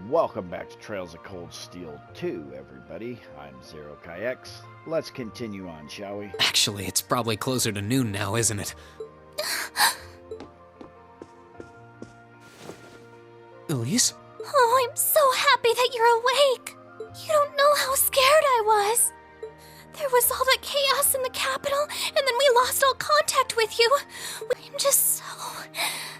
Welcome back to Trails of Cold Steel 2, everybody. I'm Zero Kayx. Let's continue on, shall we? Actually, it's probably closer to noon now, isn't it? Elise? Oh, I'm so happy that you're awake. You don't know how scared I was. There was all that chaos in the capital, and then we lost all contact with you. I'm just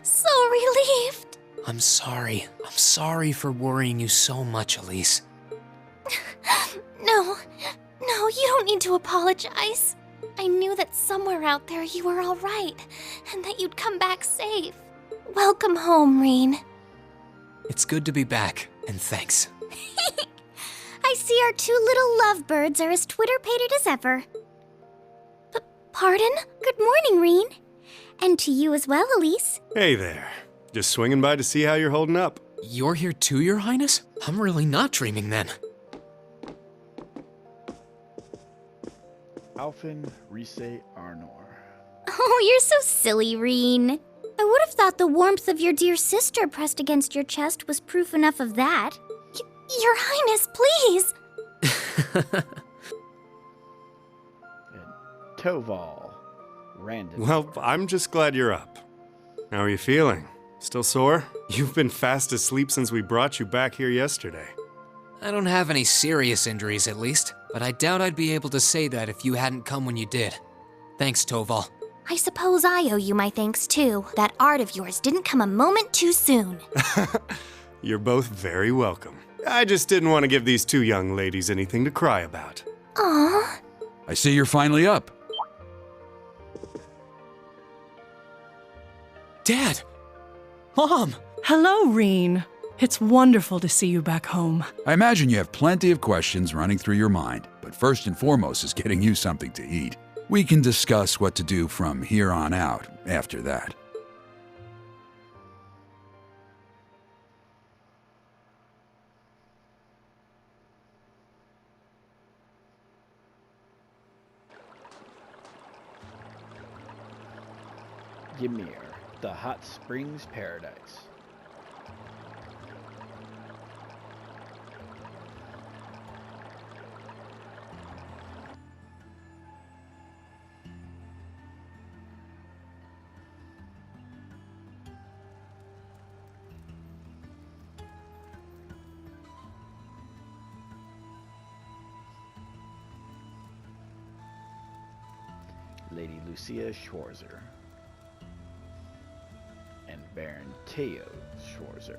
so relieved. I'm sorry. I'm sorry for worrying you so much, Elise. No, you don't need to apologize. I knew that somewhere out there you were all right, and that you'd come back safe. Welcome home, Rean. It's good to be back, and thanks. I see our two little lovebirds are as Twitter-pated as ever. Pardon? Good morning, Rean. And to you as well, Elise. Hey there. Just swinging by to see how you're holding up. You're here too, Your Highness? I'm really not dreaming then. Alfin Rise Arnor. Oh, you're so silly, Rean. I would have thought the warmth of your dear sister pressed against your chest was proof enough of that. Your Highness, please! And Toval Randon. Well, I'm just glad you're up. How are you feeling? Still sore? You've been fast asleep since we brought you back here yesterday. I don't have any serious injuries, at least, but I doubt I'd be able to say that if you hadn't come when you did. Thanks, Toval. I suppose I owe you my thanks, too. That art of yours didn't come a moment too soon. You're both very welcome. I just didn't want to give these two young ladies anything to cry about. Aww. I see you're finally up. Dad! Mom! Hello, Rean. It's wonderful to see you back home. I imagine you have plenty of questions running through your mind, but first and foremost is getting you something to eat. We can discuss what to do from here on out after that. Ymir, the Hot Springs Paradise. Lady Lucia Schwarzer and Baron Teo Schwarzer.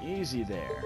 Easy there.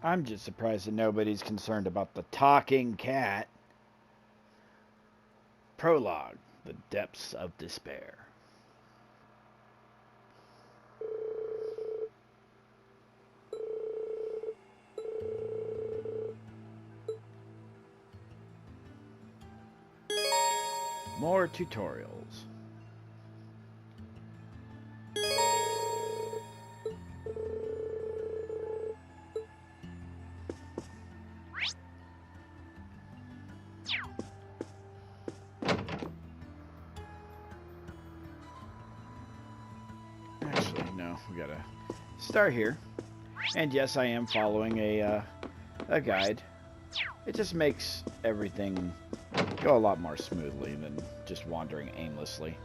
I'm just surprised that nobody's concerned about the talking cat. Prologue, The Depths of Despair. More tutorials. Actually, no, we gotta start here. And yes, I am following a guide. It just makes everything go a lot more smoothly than just wandering aimlessly.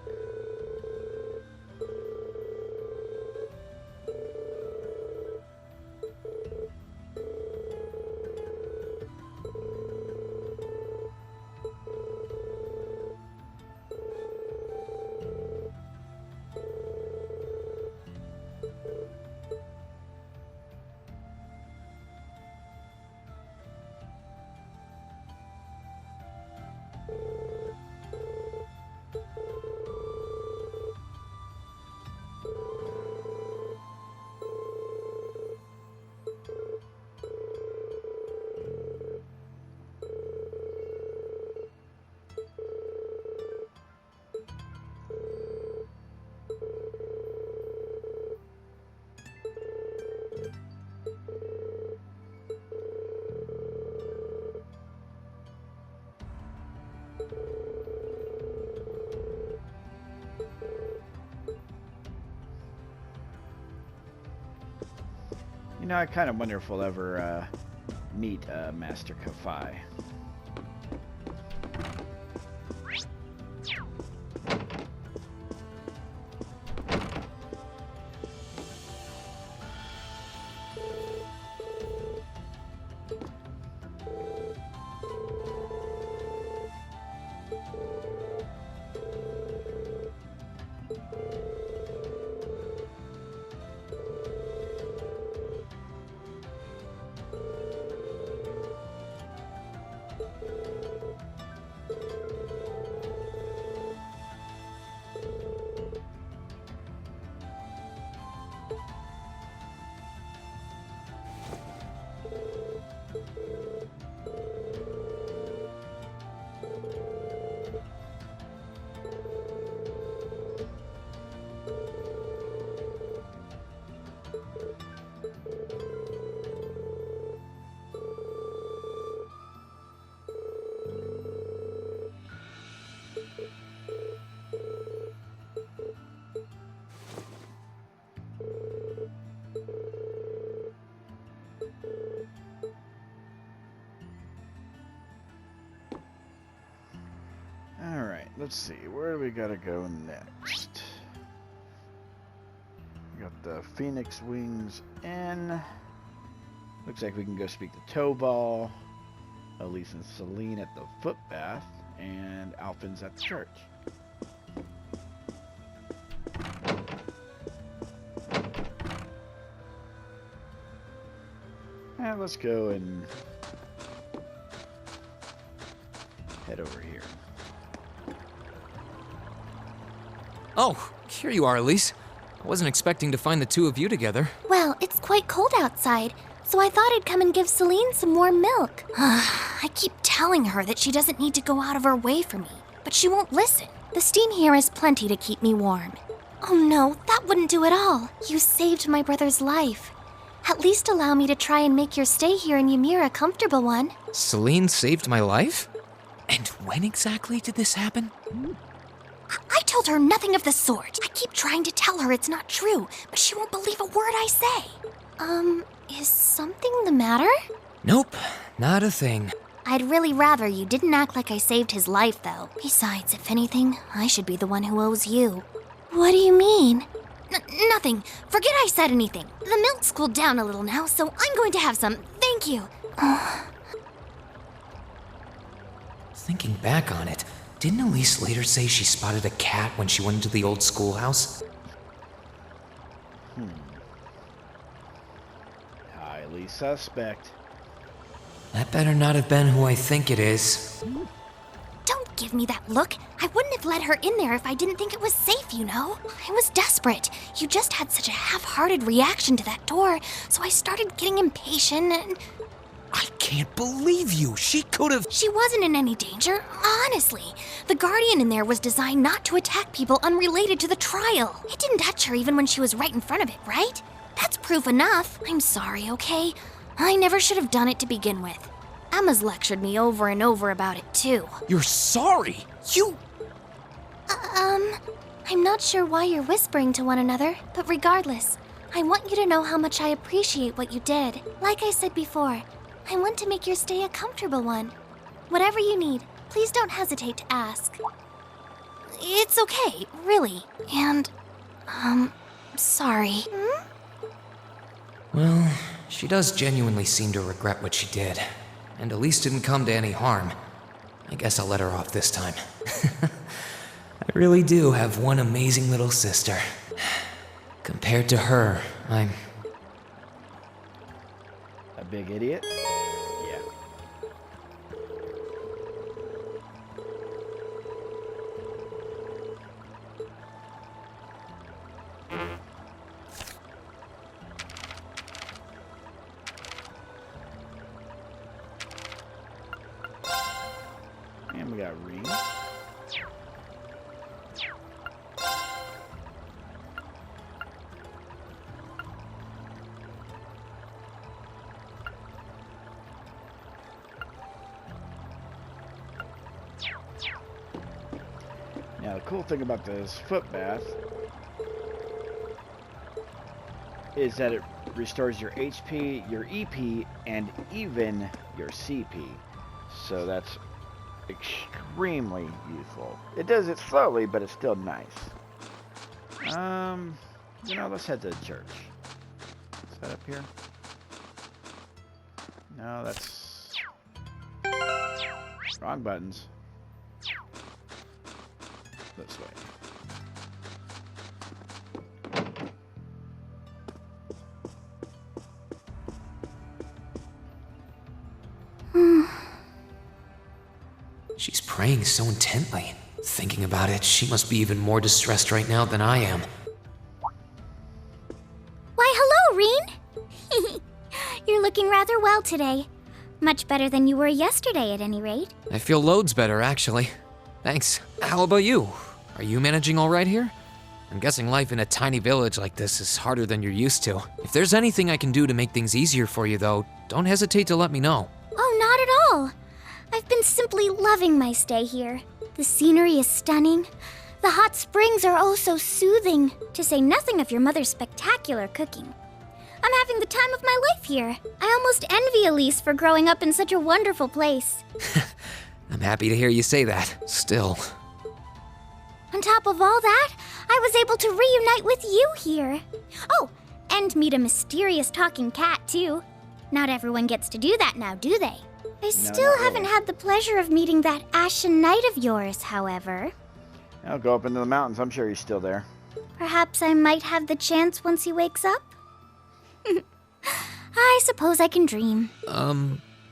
You know, I kind of wonder if we'll ever meet Master Kafai. Let's see, where do we gotta go next? We got the Phoenix Wings Inn. Looks like we can go speak to Toval, Elise and Celine at the footbath, and Alphin's at the church. And let's go and head over here. Oh, here you are, Elise. I wasn't expecting to find the two of you together. Well, it's quite cold outside, so I thought I'd come and give Celine some warm milk. I keep telling her that she doesn't need to go out of her way for me, but she won't listen. The steam here is plenty to keep me warm. Oh no, that wouldn't do at all. You saved my brother's life. At least allow me to try and make your stay here in Ymir a comfortable one. Celine saved my life? And when exactly did this happen? I told her nothing of the sort. I keep trying to tell her it's not true, but she won't believe a word I say. Is something the matter? Nope, not a thing. I'd really rather you didn't act like I saved his life, though. Besides, if anything, I should be the one who owes you. What do you mean? Nothing. Forget I said anything. The milk's cooled down a little now, so I'm going to have some. Thank you. Thinking back on it, didn't Elise later say she spotted a cat when she went into the old schoolhouse? I Highly suspect. That better not have been who I think it is. Don't give me that look. I wouldn't have let her in there if I didn't think it was safe, you know? I was desperate. You just had such a half-hearted reaction to that door, so I started getting impatient and... I can't believe you! She could have... She wasn't in any danger, honestly. The Guardian in there was designed not to attack people unrelated to the trial. It didn't touch her even when she was right in front of it, right? That's proof enough. I'm sorry, okay? I never should have done it to begin with. Emma's lectured me over and over about it, too. You're sorry? You... I'm not sure why you're whispering to one another, but regardless, I want you to know how much I appreciate what you did. Like I said before, I want to make your stay a comfortable one. Whatever you need, please don't hesitate to ask. It's okay, really. And, sorry. Well, she does genuinely seem to regret what she did. And at least didn't come to any harm. I guess I'll let her off this time. I really do have one amazing little sister. Compared to her, I'm... A big idiot? Yeah. And we got Reed. Now the cool thing about this foot bath is that it restores your HP, your EP, and even your CP. So that's extremely useful. It does it slowly, but it's still nice. You know, let's head to the church. Is that up here? No, that's wrong buttons. This way. She's praying so intently. Thinking about it, she must be even more distressed right now than I am. Why, hello, Reen! You're looking rather well today. Much better than you were yesterday, at any rate. I feel loads better, actually. Thanks. How about you? Are you managing all right here? I'm guessing life in a tiny village like this is harder than you're used to. If there's anything I can do to make things easier for you, though, don't hesitate to let me know. Oh, not at all. I've been simply loving my stay here. The scenery is stunning. The hot springs are oh so soothing, to say nothing of your mother's spectacular cooking. I'm having the time of my life here. I almost envy Elise for growing up in such a wonderful place. I'm happy to hear you say that. Still. On top of all that, I was able to reunite with you here. Oh, and meet a mysterious talking cat, too. Not everyone gets to do that now, do they? I still haven't had the pleasure of meeting that Ashen Knight of yours, however. I'll go up into the mountains. I'm sure he's still there. Perhaps I might have the chance once he wakes up? I suppose I can dream.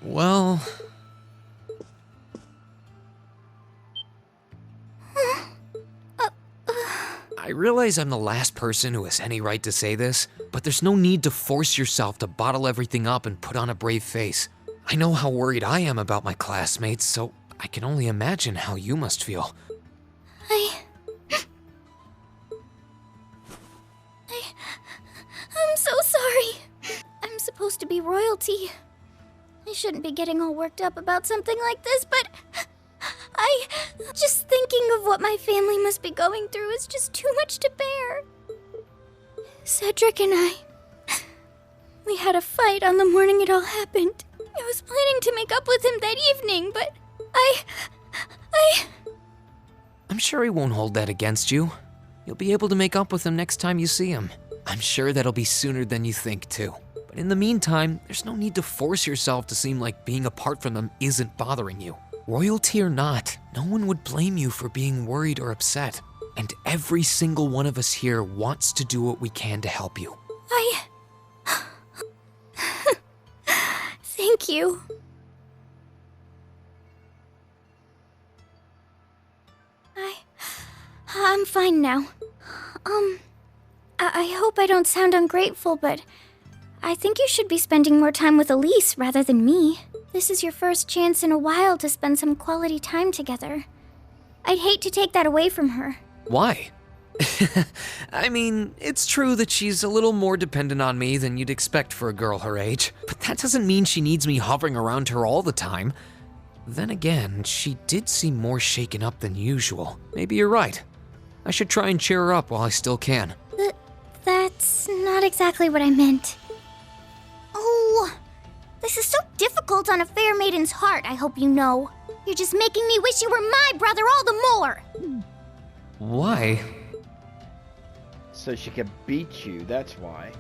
Well... I realize I'm the last person who has any right to say this, but there's no need to force yourself to bottle everything up and put on a brave face. I know how worried I am about my classmates, so I can only imagine how you must feel. I'm so sorry. I'm supposed to be royalty. I shouldn't be getting all worked up about something like this, but just thinking of what my family must be going through is just too much to bear. Cedric and we had a fight on the morning it all happened. I was planning to make up with him that evening, but I'm sure he won't hold that against you. You'll be able to make up with him next time you see him. I'm sure that'll be sooner than you think, too. But in the meantime, there's no need to force yourself to seem like being apart from them isn't bothering you. Royalty or not, no one would blame you for being worried or upset. And every single one of us here wants to do what we can to help you. Thank you. I'm fine now. I hope I don't sound ungrateful, but I think you should be spending more time with Elise rather than me. This is your first chance in a while to spend some quality time together. I'd hate to take that away from her. Why? I mean, it's true that she's a little more dependent on me than you'd expect for a girl her age, but that doesn't mean she needs me hovering around her all the time. Then again, she did seem more shaken up than usual. Maybe you're right. I should try and cheer her up while I still can. That's not exactly what I meant. Oh, this is so difficult on a fair maiden's heart, I hope you know. You're just making me wish you were my brother all the more. Why? So she can beat you, that's why.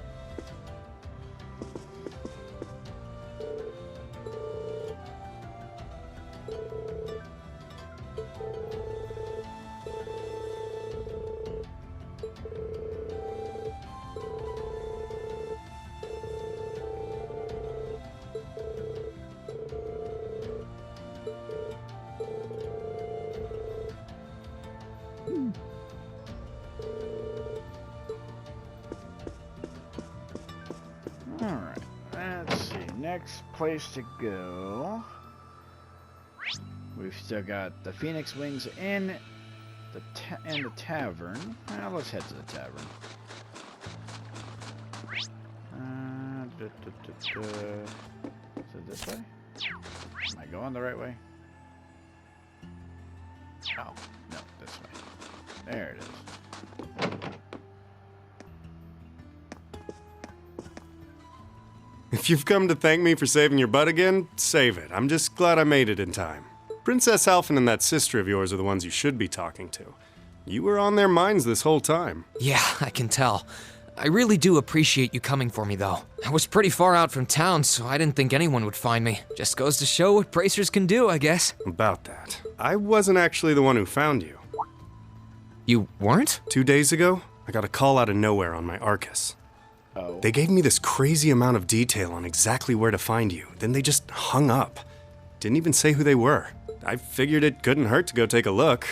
Alright, let's see. Next place to go. We've still got the Phoenix Wings in the tavern. Well, let's head to the tavern. Is it this way? Am I going the right way? Oh, no, this way. There it is. If you've come to thank me for saving your butt again, save it. I'm just glad I made it in time. Princess Alphen and that sister of yours are the ones you should be talking to. You were on their minds this whole time. Yeah, I can tell. I really do appreciate you coming for me, though. I was pretty far out from town, so I didn't think anyone would find me. Just goes to show what bracers can do, I guess. About that, I wasn't actually the one who found you. You weren't? 2 days ago, I got a call out of nowhere on my Arcus. Oh. They gave me this crazy amount of detail on exactly where to find you, then they just hung up. Didn't even say who they were. I figured it couldn't hurt to go take a look.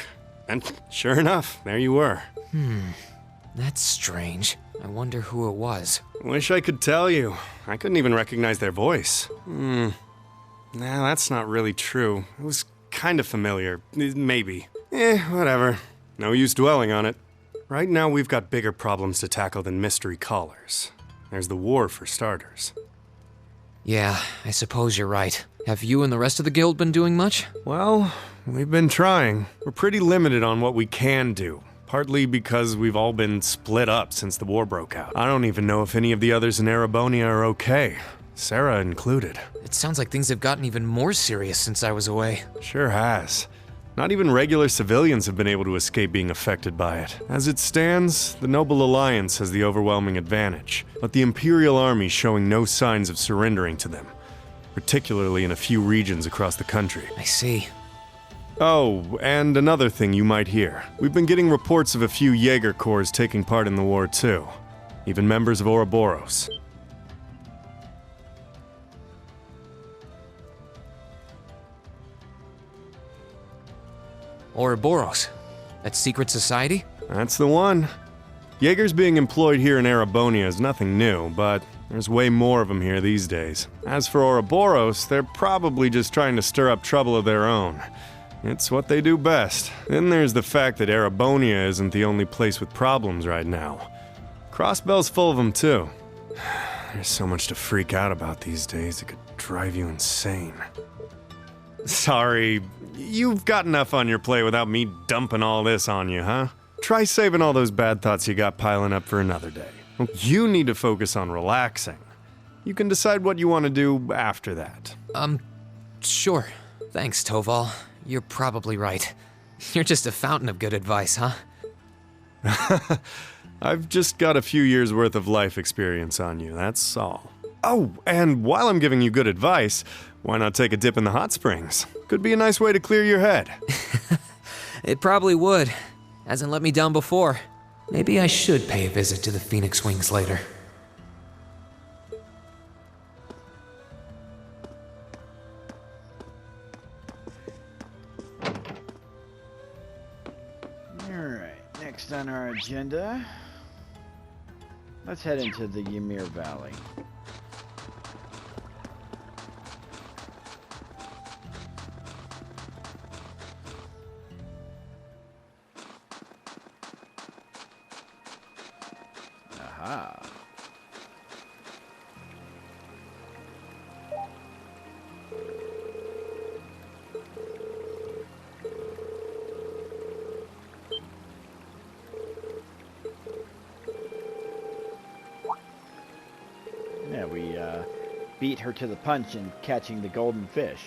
And sure enough, there you were. That's strange. I wonder who it was. Wish I could tell you. I couldn't even recognize their voice. Nah, that's not really true. It was kind of familiar. Maybe. Whatever. No use dwelling on it. Right now we've got bigger problems to tackle than mystery callers. There's the war for starters. Yeah, I suppose you're right. Have you and the rest of the guild been doing much? Well, we've been trying. We're pretty limited on what we can do. Partly because we've all been split up since the war broke out. I don't even know if any of the others in Erebonia are okay. Sarah included. It sounds like things have gotten even more serious since I was away. Sure has. Not even regular civilians have been able to escape being affected by it. As it stands, the Noble Alliance has the overwhelming advantage, but the Imperial Army's showing no signs of surrendering to them, particularly in a few regions across the country. I see. Oh, and another thing you might hear. We've been getting reports of a few Jaeger Corps taking part in the war too. Even members of Ouroboros. Ouroboros. That secret society? That's the one. Jaegers being employed here in Erebonia is nothing new, but there's way more of them here these days. As for Ouroboros, they're probably just trying to stir up trouble of their own. It's what they do best. Then there's the fact that Erebonia isn't the only place with problems right now. Crossbell's full of them too. There's so much to freak out about these days, it could drive you insane. Sorry, you've got enough on your plate without me dumping all this on you, huh? Try saving all those bad thoughts you got piling up for another day. You need to focus on relaxing. You can decide what you want to do after that. Sure. Thanks, Toval. You're probably right. You're just a fountain of good advice, huh? I've just got a few years worth of life experience on you, that's all. Oh, and while I'm giving you good advice, why not take a dip in the hot springs? Could be a nice way to clear your head. It probably would. Hasn't let me down before. Maybe I should pay a visit to the Phoenix Wings later. on our agenda, let's head into the Ymir Valley. Aha. Yeah, we beat her to the punch in catching the golden fish.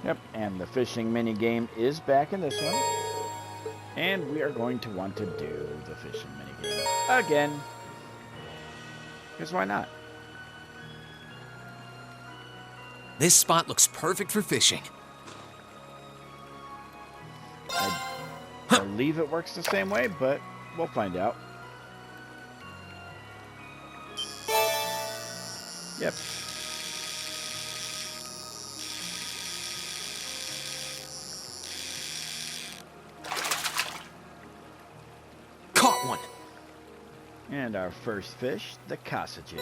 Yep, and the fishing mini game is back in this one. And we are going to want to do the fishing mini game again. Because why not? This spot looks perfect for fishing. I believe it works the same way, but we'll find out. Yep. Caught one. And our first fish, the Kasajin.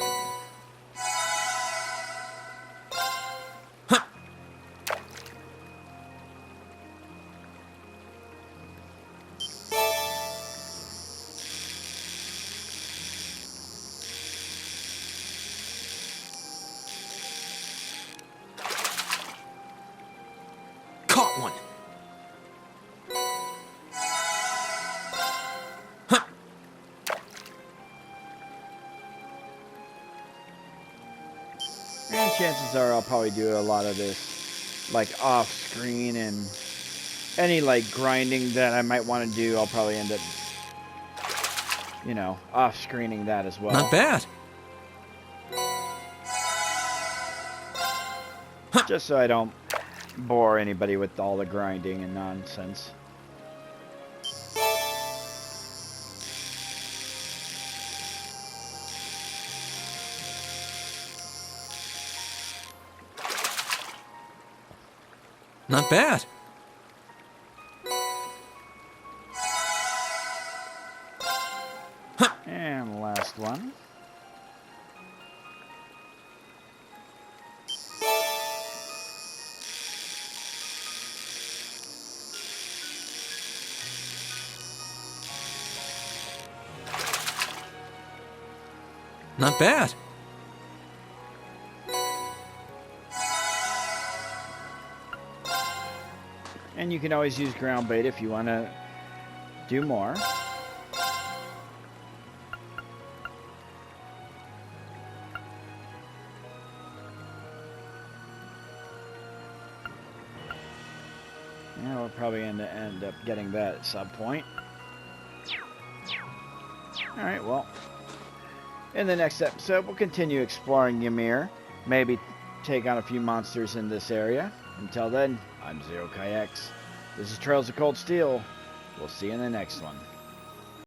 Caught one. And chances are I'll probably do a lot of this like off screen, and any like grinding that I might want to do, I'll probably end up, you know, off screening that as well. Not bad. Just so I don't bore anybody with all the grinding and nonsense. Not bad. And last one. Not bad. And you can always use ground bait if you want to do more. Yeah, we'll probably end up getting that at some point. Alright, well, in the next episode, we'll continue exploring Ymir. Maybe take on a few monsters in this area. Until then, I'm Zero Kayaks. This is Trails of Cold Steel. We'll see you in the next one.